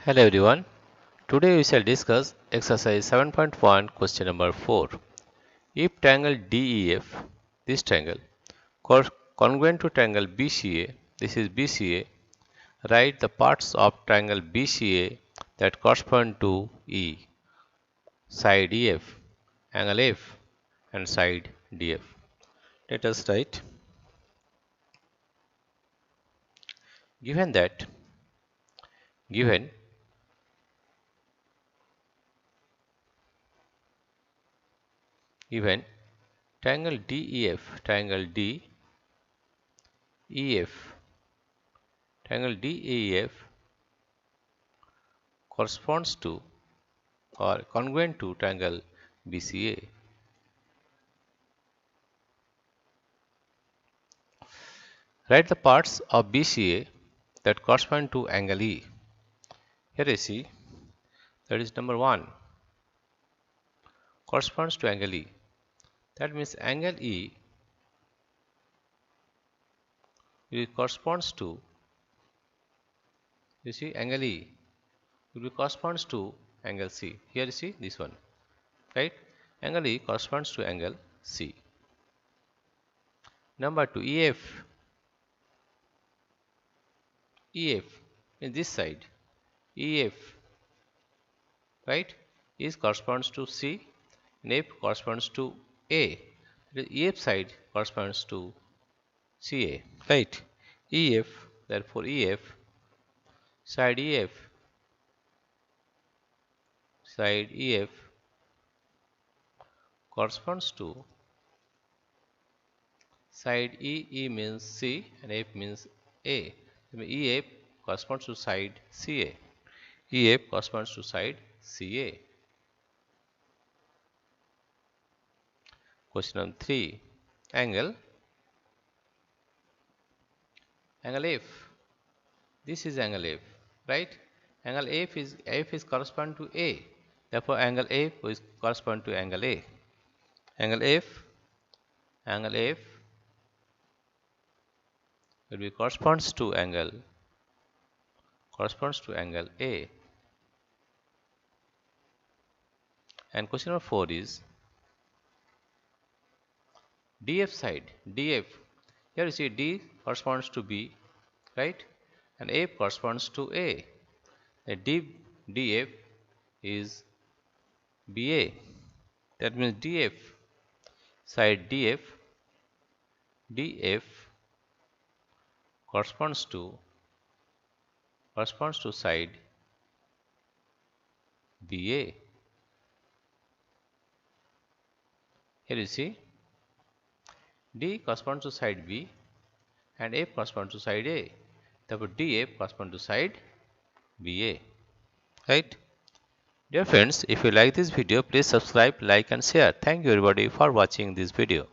Hello everyone. Today we shall discuss exercise 7.1 question number 4. If triangle DEF, this triangle, congruent to triangle BCA, this is BCA, write the parts of triangle BCA that correspond to E, side EF, angle F and side DF. Let us write. Given that, given triangle DEF, triangle DEF corresponds to or congruent to triangle BCA. Write the parts of BCA that correspond to angle E. Here you see, that is number 1, corresponds to angle E. That means angle E corresponds to, you see, angle E corresponds to angle C. Here you see this one, right? Angle E corresponds to angle C. Number 2, EF in this side, EF, right, is corresponds to C and F corresponds to A. The EF side corresponds to CA, right? EF, therefore EF, side EF corresponds to side E means C and F means A. EF corresponds to side CA. EF corresponds to side CA. Question number 3. Angle F. This is angle F, right? Angle F is correspond to A. Therefore, angle F is correspond to angle A. Angle F will be corresponds to angle A. And question number 4 is DF side. DF. Here you see D corresponds to B, right? And F corresponds to A. The DF is BA. That means DF side DF corresponds to side BA. Here you see D corresponds to side B and F corresponds to side A. Therefore, DF corresponds to side BA. Right? Dear friends, if you like this video, please subscribe, like and share. Thank you everybody for watching this video.